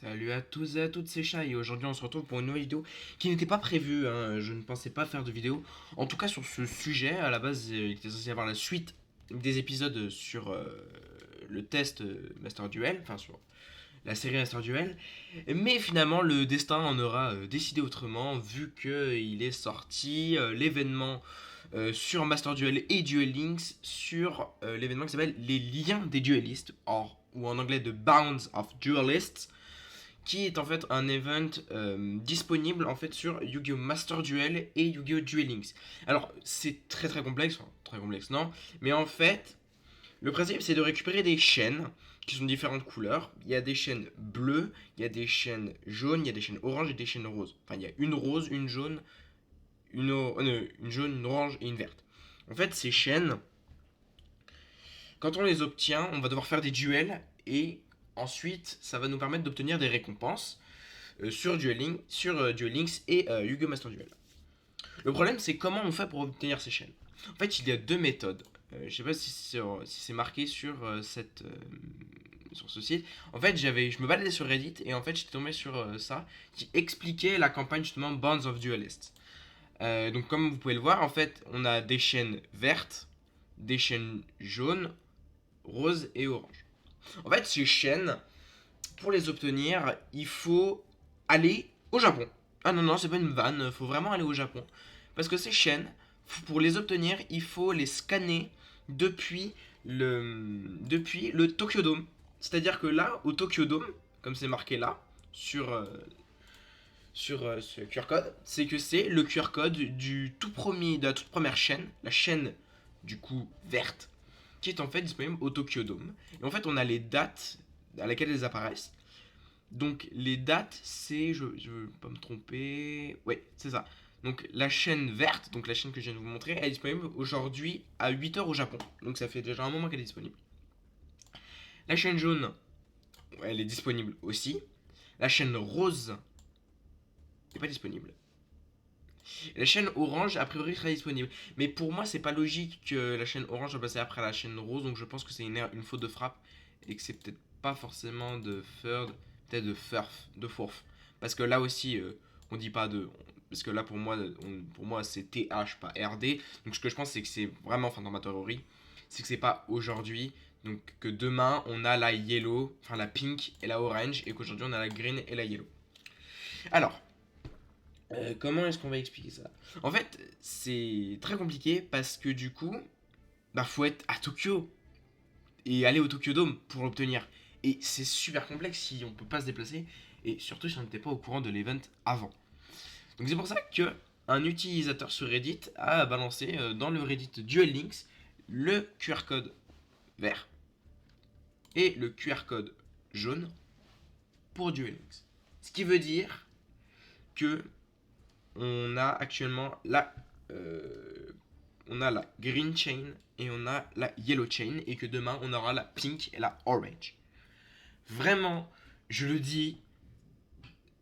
Salut à tous et à toutes, c'est Chai et aujourd'hui on se retrouve pour une nouvelle vidéo qui n'était pas prévue, hein. Je ne pensais pas faire de vidéo. En tout cas sur ce sujet, à la base il était censé y avoir la suite des épisodes sur le test Master Duel, enfin sur la série Master Duel. Mais finalement le destin en aura décidé autrement vu qu'il est sorti l'événement sur Master Duel et Duel Links sur l'événement qui s'appelle les liens des duellistes, ou en anglais The Bounds of Duelists, qui est en fait un event disponible en fait sur Yu-Gi-Oh! Master Duel et Yu-Gi-Oh! Duel Links. Alors c'est très complexe, enfin, très complexe non, mais en fait le principe c'est de récupérer des chaînes qui sont de différentes couleurs. Il y a des chaînes bleues, il y a des chaînes jaunes, il y a des chaînes oranges et des chaînes roses. Enfin il y a une rose, une jaune, une jaune, une orange et une verte. En fait ces chaînes, quand on les obtient, on va devoir faire des duels et ensuite ça va nous permettre d'obtenir des récompenses sur Duel Links et Yu-Gi-Oh! Master Duel. Le problème, c'est comment on fait pour obtenir ces chaînes. En fait, il y a deux méthodes. Je ne sais pas si c'est marqué sur ce site. En fait, je me baladais sur Reddit et en fait, j'étais tombé sur ça qui expliquait la campagne justement Bonds of Duelists. Donc, comme vous pouvez le voir, en fait, on a des chaînes vertes, des chaînes jaunes, roses et oranges. En fait, ces chaînes, pour les obtenir, il faut aller au Japon. Ah non, non, c'est pas une vanne, il faut vraiment aller au Japon. Parce que ces chaînes, pour les obtenir, il faut les scanner depuis le Tokyo Dome. C'est-à-dire que là, au Tokyo Dome, comme c'est marqué là, sur ce QR code, c'est que c'est le QR code de la toute première chaîne, la chaîne du coup verte, qui est en fait disponible au Tokyo Dome. Et en fait, on a les dates à laquelle elles apparaissent. Donc les dates, je veux pas me tromper, ouais, c'est ça. Donc la chaîne verte, donc la chaîne que je viens de vous montrer, elle est disponible aujourd'hui à 8h au Japon. Donc ça fait déjà un moment qu'elle est disponible. La chaîne jaune, elle est disponible aussi. La chaîne rose n'est pas disponible. La chaîne orange, a priori, sera disponible. Mais pour moi, c'est pas logique que la chaîne orange va passer après la chaîne rose. Donc je pense que c'est une faute de frappe. Et que c'est peut-être pas forcément de third, peut-être de fourth. Parce que là aussi, on dit pas de. Parce que là, pour moi c'est TH, pas RD. Donc ce que je pense, c'est que c'est vraiment, enfin dans ma théorie, c'est que c'est pas aujourd'hui. Donc que demain, on a la yellow, enfin la pink et la orange. Et qu'aujourd'hui, on a la green et la yellow. Alors, comment est-ce qu'on va expliquer ça? En fait, c'est très compliqué parce que du coup, bah faut être à Tokyo et aller au Tokyo Dome pour l'obtenir. Et c'est super complexe si on peut pas se déplacer et surtout si on n'était pas au courant de l'event avant. Donc c'est pour ça que un utilisateur sur Reddit a balancé dans le Reddit Duel Links le QR code vert et le QR code jaune pour Duel Links. Ce qui veut dire que on a actuellement on a la green chain et on a la yellow chain et que demain on aura la pink et la orange. Vraiment, je le dis,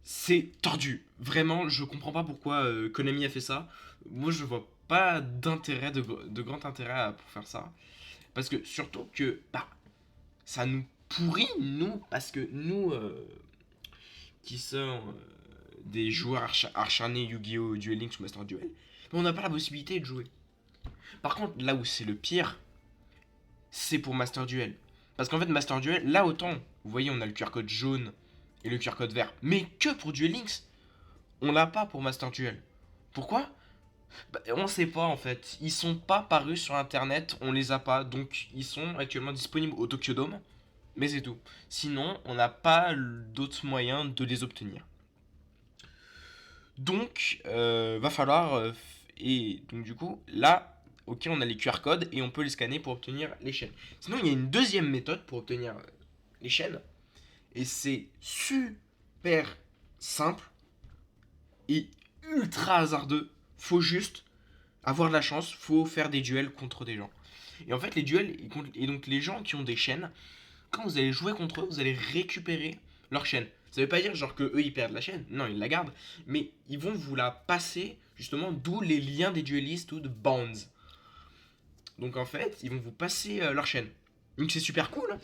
c'est tordu. Vraiment, je comprends pas pourquoi Konami a fait ça. Moi, je vois pas d'intérêt, de grand intérêt pour faire ça. Parce que surtout que bah, ça nous pourrit, nous, parce que nous, qui sont des joueurs acharnés Yu-Gi-Oh! Duel Links ou Master Duel, mais on n'a pas la possibilité de jouer. Par contre, là où c'est le pire, c'est pour Master Duel. Parce qu'en fait, Master Duel, là autant, vous voyez, on a le QR code jaune et le QR code vert, mais que pour Duel Links, on l'a pas pour Master Duel. Pourquoi? Bah, on sait pas en fait. Ils sont pas parus sur internet, on les a pas, donc ils sont actuellement disponibles au Tokyo Dome, mais c'est tout. Sinon, on n'a pas d'autres moyens de les obtenir. Donc, va falloir. Et donc, du coup, là, ok, on a les QR codes et on peut les scanner pour obtenir les chaînes. Sinon, il y a une deuxième méthode pour obtenir les chaînes. Et c'est super simple et ultra hasardeux. Faut juste avoir de la chance, faut faire des duels contre des gens. Et en fait, les duels, et donc les gens qui ont des chaînes, quand vous allez jouer contre eux, vous allez récupérer leur chaîne. Ça veut pas dire genre que eux ils perdent la chaîne, non ils la gardent, mais ils vont vous la passer justement, d'où les liens des duellistes ou de bonds. Donc en fait, ils vont vous passer leur chaîne. Donc c'est super cool, hein.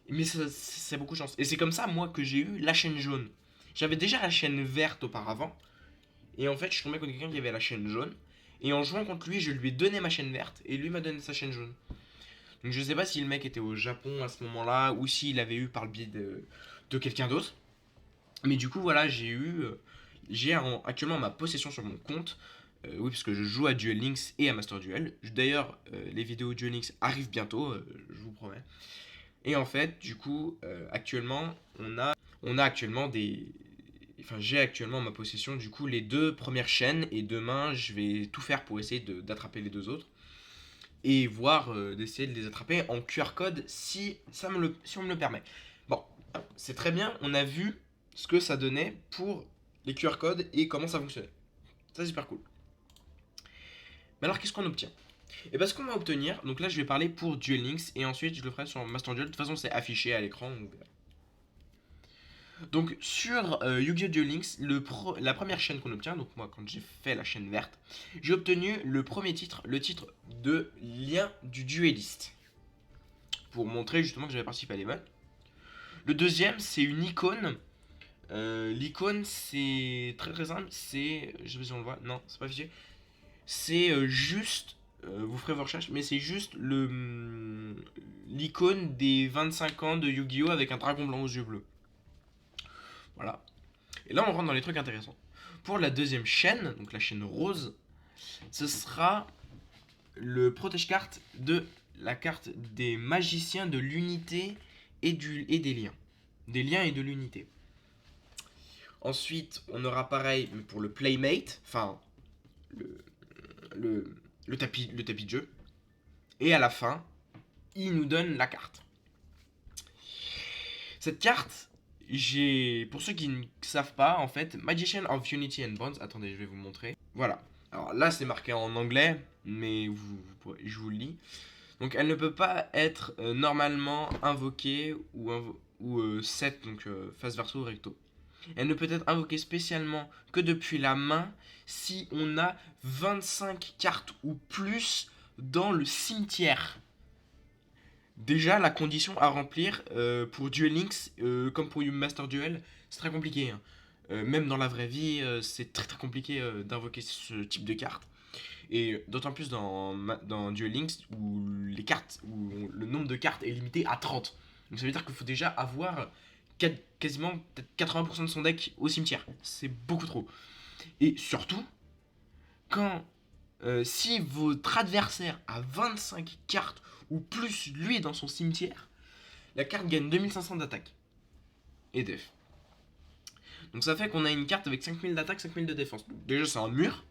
Mais c'est beaucoup de chance. Et c'est comme ça, moi, que j'ai eu la chaîne jaune. J'avais déjà la chaîne verte auparavant. Et en fait, je suis tombé contre quelqu'un qui avait la chaîne jaune. Et en jouant contre lui, je lui ai donné ma chaîne verte. Et lui m'a donné sa chaîne jaune. Donc je sais pas si le mec était au Japon à ce moment-là. Ou s'il avait eu par le biais de quelqu'un d'autre. Mais du coup, voilà, actuellement ma possession sur mon compte. Oui, parce que je joue à Duel Links et à Master Duel. D'ailleurs, les vidéos Duel Links arrivent bientôt, je vous promets. Et en fait, du coup, actuellement, on a actuellement des. Enfin, j'ai actuellement en ma possession, du coup, les deux premières chaînes. Et demain, je vais tout faire pour essayer d'attraper les deux autres. Et voir, d'essayer de les attraper en QR code si on me le permet. Bon, c'est très bien. On a vu ce que ça donnait pour les QR codes et comment ça fonctionnait. Ça, c'est super cool. Mais alors, qu'est-ce qu'on obtient? Et bien, ce qu'on va obtenir, donc là, je vais parler pour Duel Links et ensuite, je le ferai sur Master Duel. De toute façon, c'est affiché à l'écran. Donc, sur Yu-Gi-Oh! Duel Links, la première chaîne qu'on obtient, donc moi, quand j'ai fait la chaîne verte, j'ai obtenu le premier titre, le titre de lien du dueliste. Pour montrer justement que j'avais participé à l'event. Le deuxième, c'est une icône. L'icône, c'est très très simple. Je sais pas si on le voit. Non, c'est pas affiché. C'est juste. Vous ferez vos recherches, mais c'est juste l'icône des 25 ans de Yu-Gi-Oh! Avec un dragon blanc aux yeux bleus. Voilà. Et là, on rentre dans les trucs intéressants. Pour la deuxième chaîne, donc la chaîne rose, ce sera le protège-carte de la carte des magiciens de l'unité et des liens. Des liens et de l'unité. Ensuite, on aura pareil pour le Playmate, enfin le, le tapis de jeu. Et à la fin, il nous donne la carte. Cette carte, pour ceux qui ne savent pas, en fait, Magician of Unity and Bonds. Attendez, je vais vous montrer. Voilà. Alors là, c'est marqué en anglais, mais je vous le lis. Donc, elle ne peut pas être normalement invoquée ou set, donc face verso ou recto. Elle ne peut être invoquée spécialement que depuis la main si on a 25 cartes ou plus dans le cimetière. Déjà, la condition à remplir pour Duel Links, comme pour Master Duel, c'est très compliqué. Hein. Même dans la vraie vie, c'est très très compliqué d'invoquer ce type de carte. Et d'autant plus dans Duel Links où où le nombre de cartes est limité à 30. Donc ça veut dire qu'il faut déjà avoir quasiment peut-être 80% de son deck au cimetière. C'est beaucoup trop. Et surtout, si votre adversaire a 25 cartes ou plus lui dans son cimetière, la carte gagne 2500 d'attaque et def. Donc ça fait qu'on a une carte avec 5000 d'attaque, 5000 de défense. Donc déjà c'est un mur,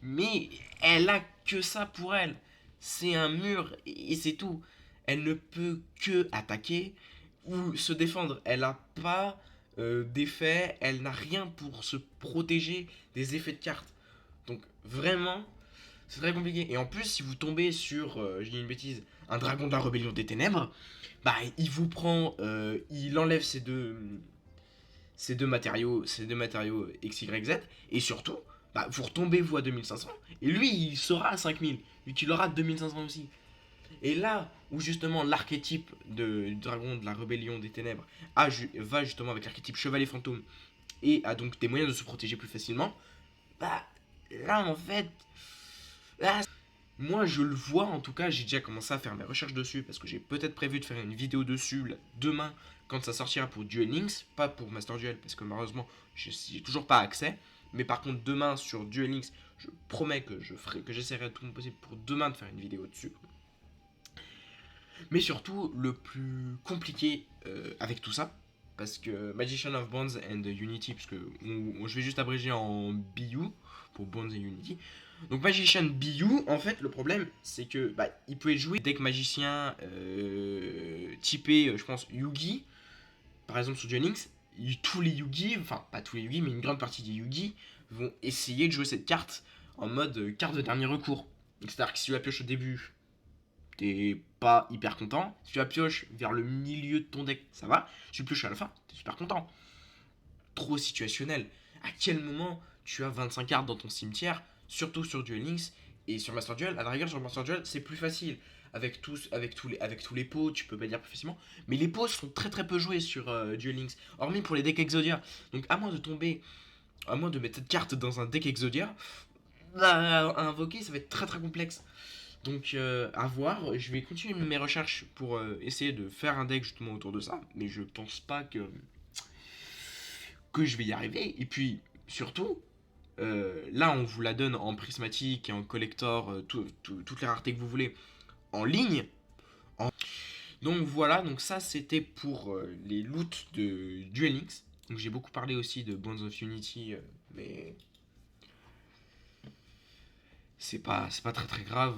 mais elle a que ça pour elle. C'est un mur et c'est tout. Elle ne peut que attaquer ou se défendre. Elle n'a pas d'effet, elle n'a rien pour se protéger des effets de cartes. Donc vraiment, c'est très compliqué. Et en plus, si vous tombez sur, je dis une bêtise, un dragon de la rébellion des ténèbres, bah il vous prend, il enlève ces deux matériaux X, Y, Z, et surtout, bah, vous retombez vous à 2500, et lui il sera à 5000, vu qu'il aura 2500 aussi. Et là où justement l'archétype du dragon de la rébellion des ténèbres va justement avec l'archétype chevalier fantôme, et a donc des moyens de se protéger plus facilement, bah là en fait, là, moi je le vois en tout cas, j'ai déjà commencé à faire mes recherches dessus parce que j'ai peut-être prévu de faire une vidéo dessus là, demain quand ça sortira pour Duel Links, pas pour Master Duel parce que malheureusement j'ai toujours pas accès. Mais par contre demain sur Duel Links, je promets que j'essaierai tout mon possible pour demain de faire une vidéo dessus. Mais surtout le plus compliqué avec tout ça, parce que Magician of Bonds and Unity, parce que je vais juste abréger en BU pour Bonds et Unity. Donc Magician BU, en fait, le problème, c'est que il peut jouer deck magicien typé, je pense, Yugi, par exemple sur Duel Links. Tous les Yugi, enfin pas tous les Yugi, mais une grande partie des Yugi vont essayer de jouer cette carte en mode carte de dernier recours. C'est-à-dire que si tu la pioches au début, t'es pas hyper content. Si tu la pioches vers le milieu de ton deck, ça va. Si tu pioches à la fin, t'es super content. Trop situationnel. À quel moment tu as 25 cartes dans ton cimetière, surtout sur Duel Links et sur Master Duel? À la rigueur, sur Master Duel, c'est plus facile. avec tous les pots, tu peux bannir plus facilement. Mais les pots sont très très peu joués sur Duel Links, hormis pour les decks Exodia. Donc à moins de mettre cette carte dans un deck Exodia, à invoquer, ça va être très très complexe. Donc à voir, je vais continuer mes recherches pour essayer de faire un deck justement autour de ça, mais je pense pas que je vais y arriver. Et puis surtout, là on vous la donne en prismatique et en collector, toutes les raretés que vous voulez, en ligne. En... Donc voilà, donc ça c'était pour les loots de Duel Links. Donc j'ai beaucoup parlé aussi de Bonds of Unity, mais c'est pas très très grave.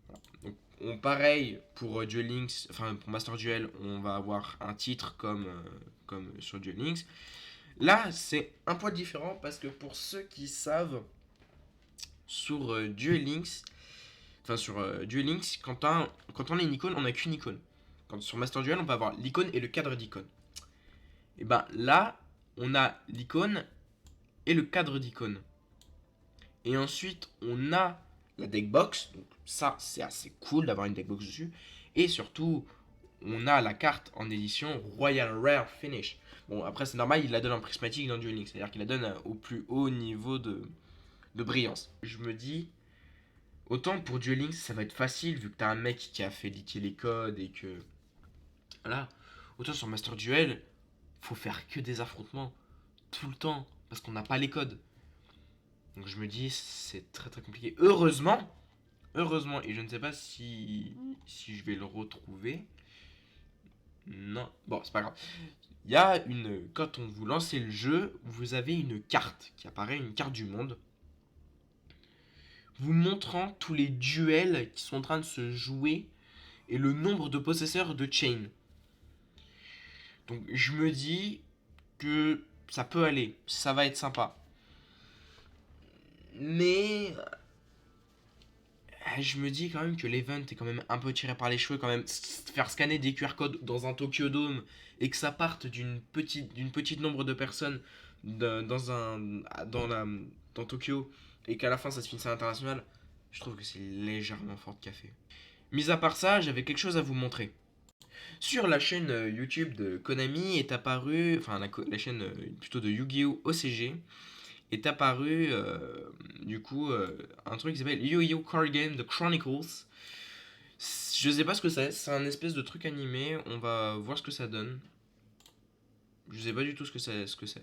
Voilà. Donc, pareil pour Duel Links, enfin pour Master Duel, on va avoir un titre comme sur Duel Links. Là, c'est un point différent parce que pour ceux qui savent, sur Duel Links, enfin sur Duel Links, quand on a une icône, on n'a qu'une icône. Quand sur Master Duel, on va avoir l'icône et le cadre d'icône. Et ben là, on a l'icône et le cadre d'icône. Et ensuite, on a la deckbox. Donc ça, c'est assez cool d'avoir une deckbox dessus. Et surtout, on a la carte en édition Royal Rare Finish. Bon, après, c'est normal, il la donne en prismatique dans Duel Links. C'est-à-dire qu'il la donne au plus haut niveau de brillance. Je me dis, autant pour Duel Links, ça va être facile vu que t'as un mec qui a fait leaker les codes et que. Voilà. Autant sur Master Duel, faut faire que des affrontements tout le temps parce qu'on n'a pas les codes. Donc je me dis, c'est très très compliqué. Heureusement, et je ne sais pas si je vais le retrouver. Non, bon, c'est pas grave. Il y a une. Quand on vous lancez le jeu, vous avez une carte qui apparaît, une carte du monde, vous montrant tous les duels qui sont en train de se jouer et le nombre de possesseurs de Chain. Donc je me dis que ça peut aller, ça va être sympa. Mais je me dis quand même que l'event est quand même un peu tiré par les cheveux quand même. Faire scanner des QR codes dans un Tokyo Dome et que ça parte d'une petite nombre de personnes dans Tokyo et qu'à la fin ça se finisse à l'international, je trouve que c'est légèrement fort de café. Mis à part ça, j'avais quelque chose à vous montrer. Sur la chaîne YouTube de Konami est apparu, enfin la chaîne plutôt de Yu-Gi-Oh! OCG, est apparu du coup un truc qui s'appelle Yu-Gi-Oh! Card Game The Chronicles. Je sais pas ce que c'est un espèce de truc animé, on va voir ce que ça donne. Je sais pas du tout ce que c'est.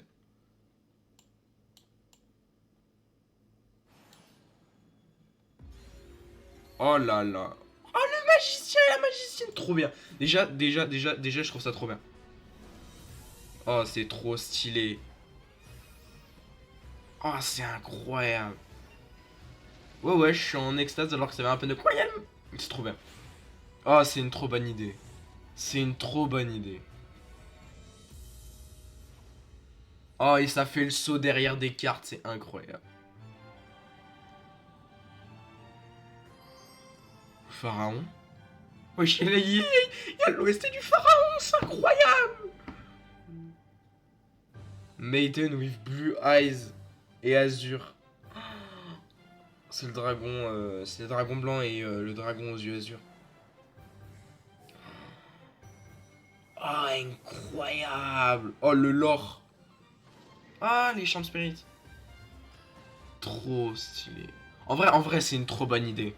Oh là là. Oh le magicien et la magicienne, trop bien. Déjà, je trouve ça trop bien. Oh, c'est trop stylé. Oh, c'est incroyable. Ouais, je suis en extase alors que ça va un peu de incroyable. C'est trop bien. Oh, c'est une trop bonne idée. C'est une trop bonne idée. Oh, et ça fait le saut derrière des cartes, c'est incroyable. Pharaon. Wesh, il y a l'OST du pharaon, c'est incroyable. Maiden with blue eyes et azur. C'est le dragon blanc et le dragon aux yeux azur. Ah, oh, incroyable. Oh, le lore. Ah, les champs de spirit. Trop stylé. En vrai, c'est une trop bonne idée.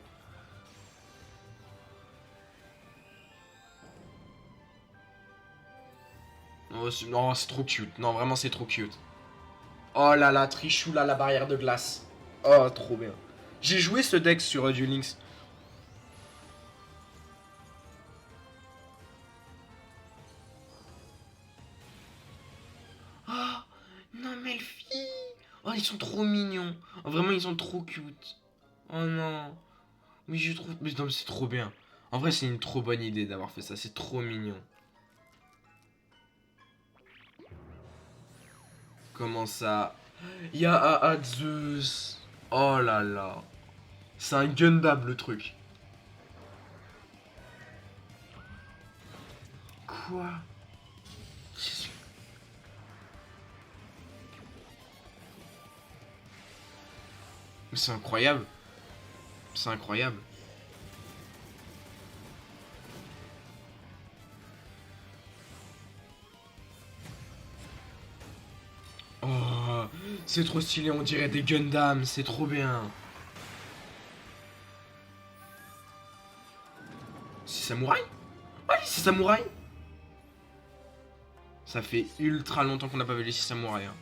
Oh, non, c'est trop cute. Non, vraiment, c'est trop cute. Oh là là, Trichou là, la barrière de glace. Oh, trop bien. J'ai joué ce deck sur Duel Links. Oh, non, Melfi. Oh, ils sont trop mignons. Oh, vraiment, ils sont trop cute. Oh non. Oui, je trouve. Mais non, mais c'est trop bien. En vrai, c'est une trop bonne idée d'avoir fait ça. C'est trop mignon. Comment ça? Y'a Zeus. Oh là là. C'est un Gundam le truc. Quoi? Mais c'est incroyable. C'est incroyable. C'est trop stylé, on dirait des Gundam, c'est trop bien. C'est samouraï? Ouais, c'est samouraï. Ça fait ultra longtemps qu'on n'a pas vu les 6 samouraïs. Hein.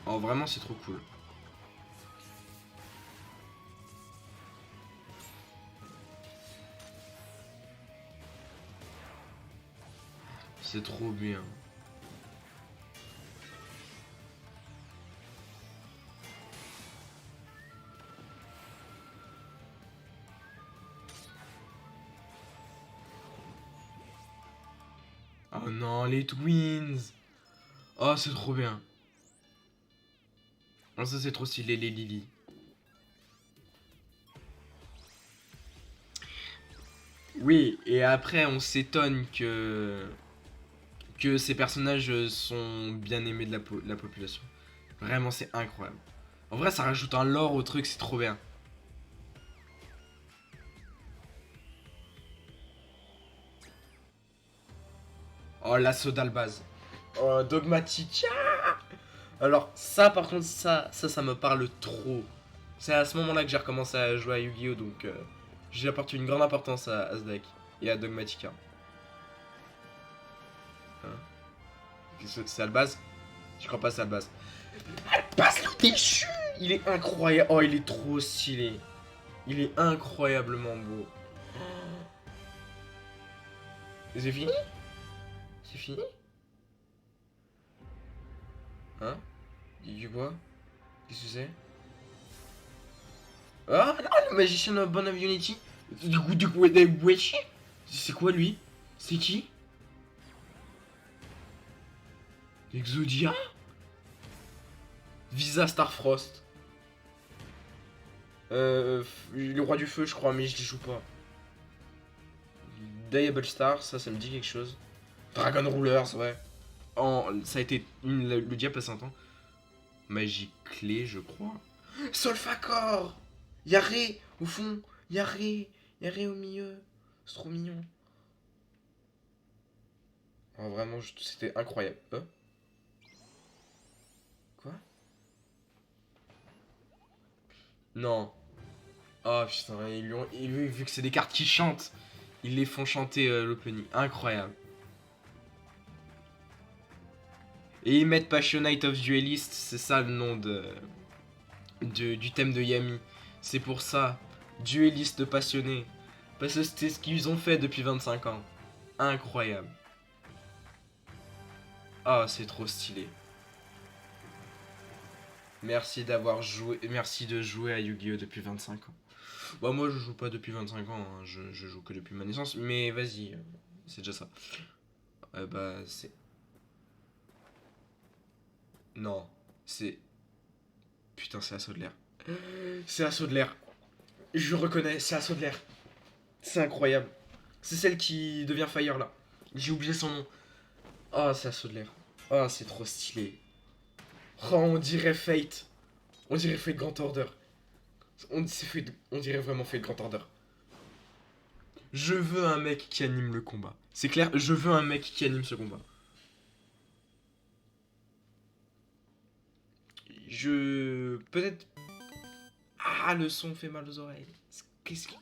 Oh, vraiment, c'est trop cool. C'est trop bien. Oh non, les twins. Oh, c'est trop bien. Oh, ça, c'est trop stylé, les Lily. Oui, et après, on s'étonne que ces personnages sont bien aimés de la population. Vraiment, c'est incroyable. En vrai, ça rajoute un lore au truc, c'est trop bien. Oh, l'assaut d'Albaz. Oh, dogmatique. Ah. Alors, ça, par contre, ça me parle trop. C'est à ce moment-là que j'ai recommencé à jouer à Yu-Gi-Oh! Donc, j'apporte une grande importance à ce deck et à Dogmatica. Hein. C'est Albaz? Je crois pas c'est Albaz. Albaz le déchu! Il est incroyable. Oh, il est trop stylé. Il est incroyablement beau. C'est fini? C'est fini? Hein? Du quoi? Qu'est-ce que c'est? Ah non, le magicien of Bond of Unity? Wesh? C'est quoi lui? C'est qui? Exodia? Visa Starfrost. Le roi du feu, je crois, mais je les joue pas. Diable Star, ça me dit quelque chose. Dragon Rulers, ouais. Ça a été le diable passe un temps. Magie clé, je crois. Solfacor! Yaré au fond, Yaré au milieu. C'est trop mignon. Oh, vraiment, c'était incroyable. Quoi? Non. Oh putain, vu que c'est des cartes qui chantent, ils les font chanter l'opening. Incroyable. Et ils mettent Passionate of Duelist, c'est ça le nom du thème de Yami. C'est pour ça, dueliste passionné. Parce que c'était ce qu'ils ont fait depuis 25 ans. Incroyable. Ah, c'est trop stylé. Merci d'avoir joué, merci de jouer à Yu-Gi-Oh! Depuis 25 ans. Bah, moi je joue pas depuis 25 ans, hein. Je joue que depuis ma naissance, mais vas-y, c'est déjà ça. Bah, c'est. Non, c'est. Putain, c'est Assaut de l'air. C'est Assaut de l'air. Je reconnais, c'est Assaut de l'air. C'est incroyable. C'est celle qui devient Fire là. J'ai oublié son nom. Oh, c'est Assaut de l'air. Oh, c'est trop stylé. Oh, on dirait Fate. On dirait Fate Grand Order. On dirait vraiment Fate Grand Order. Je veux un mec qui anime le combat. C'est clair, je veux un mec qui anime ce combat. Peut-être. Ah, le son fait mal aux oreilles. Qu'est-ce qui.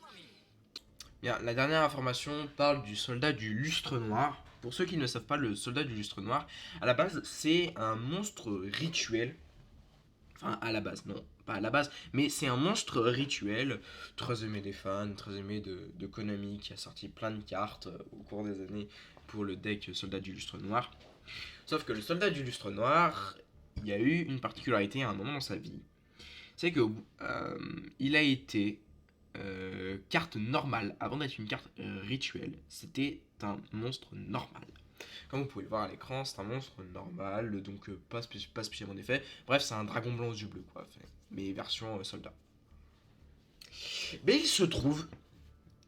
Bien, la dernière information parle du soldat du lustre noir. Pour ceux qui ne savent pas, le soldat du lustre noir, à la base, c'est un monstre rituel. Enfin, à la base, non, pas à la base, mais c'est un monstre rituel, très aimé des fans, très aimé de Konami, qui a sorti plein de cartes au cours des années pour le deck soldat du lustre noir. Sauf que le soldat du lustre noir, il y a eu une particularité à un moment dans sa vie. C'est que il a été carte normale avant d'être une carte rituelle. C'était un monstre normal. Comme vous pouvez le voir à l'écran, c'est un monstre normal, donc pas spécialement d'effet. Bref, c'est un dragon blanc aux yeux bleus, quoi. Mais version soldat. Mais il se trouve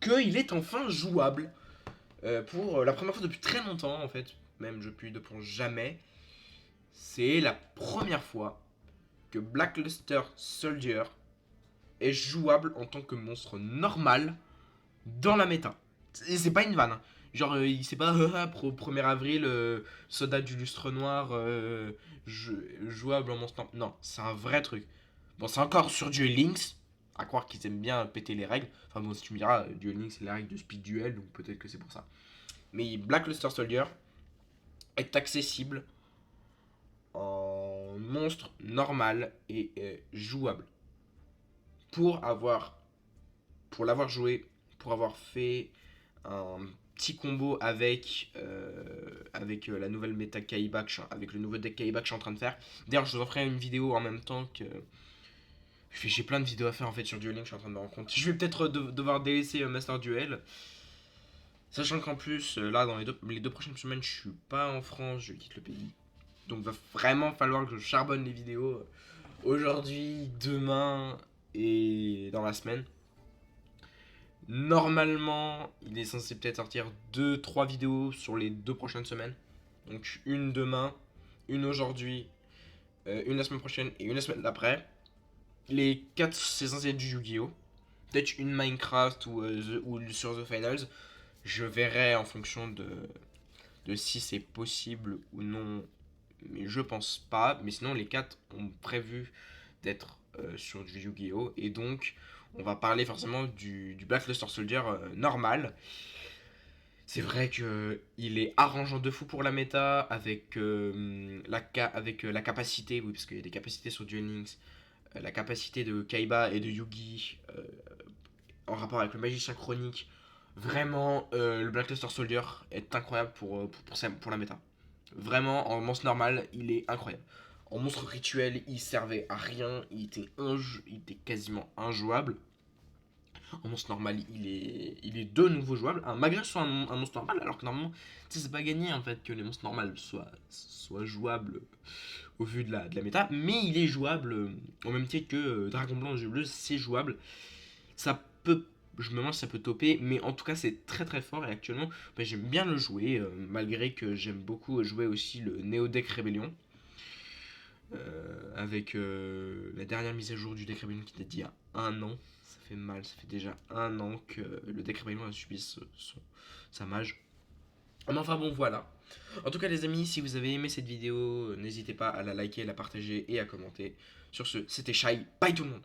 qu'il est enfin jouable pour la première fois depuis très longtemps, en fait. Même depuis jamais. C'est la première fois que Blackluster Soldier est jouable en tant que monstre normal dans la méta. Et c'est pas une vanne. Hein. Genre, il sait pas, pour 1er avril, soldat du lustre noir, jouable en monstre. Non, c'est un vrai truc. Bon, c'est encore sur Duel Links, à croire qu'ils aiment bien péter les règles. Enfin bon, si tu me diras, Duel Links c'est la règle de Speed Duel, donc peut-être que c'est pour ça. Mais Black Luster Soldier est accessible en monstre normal et jouable. Pour avoir, pour l'avoir joué, pour avoir fait un petit combo avec la nouvelle méta Kaiba, avec le nouveau deck Kaiba que je suis en train de faire. D'ailleurs, je vous en ferai une vidéo en même temps que. J'ai plein de vidéos à faire en fait sur Duel Links, je suis en train de me rendre compte. Je vais peut-être devoir délaisser Master Duel. Sachant qu'en plus, là, dans les deux prochaines semaines, je suis pas en France, je quitte le pays. Donc, va vraiment falloir que je charbonne les vidéos aujourd'hui, demain et dans la semaine. Normalement, il est censé peut-être sortir 2-3 vidéos sur les 2 prochaines semaines. Donc, une demain, une aujourd'hui, une la semaine prochaine et une la semaine d'après. Les 4, c'est censé être du Yu-Gi-Oh! Peut-être une Minecraft ou sur The Finals. Je verrai en fonction de si c'est possible ou non. Mais je pense pas. Mais sinon, les 4 ont prévu d'être sur du Yu-Gi-Oh! Et donc, on va parler forcément du Black Luster Soldier normal. C'est vrai que il est arrangeant de fou pour la méta avec, la capacité, oui, parce qu'il y a des capacités sur Duel Links, la capacité de Kaiba et de Yugi en rapport avec le magicien chronique. Vraiment, le Black Luster Soldier est incroyable pour la méta. Vraiment, en monstre normal, il est incroyable. En monstre rituel, il servait à rien, il était quasiment injouable. En monstre normal, il est de nouveau jouable. Malgré que ce soit un monstre normal, alors que normalement, c'est pas gagné en fait que les monstres normales soient jouables au vu de la méta. Mais il est jouable au même titre que Dragon Blanc et Jeu Bleu, c'est jouable. Ça peut, je me demande si ça peut topper, mais en tout cas, c'est très très fort. Et actuellement, j'aime bien le jouer, malgré que j'aime beaucoup jouer aussi le Neo Deck Rebellion. Avec la dernière mise à jour du deck Rebellion qui date d'il y a un an. Ça fait mal, ça fait déjà un an que le deck Rebellion a subi sa mage. Mais enfin bon, voilà. En tout cas, les amis, si vous avez aimé cette vidéo, n'hésitez pas à la liker, à la partager et à commenter. Sur ce, c'était Shai. Bye tout le monde.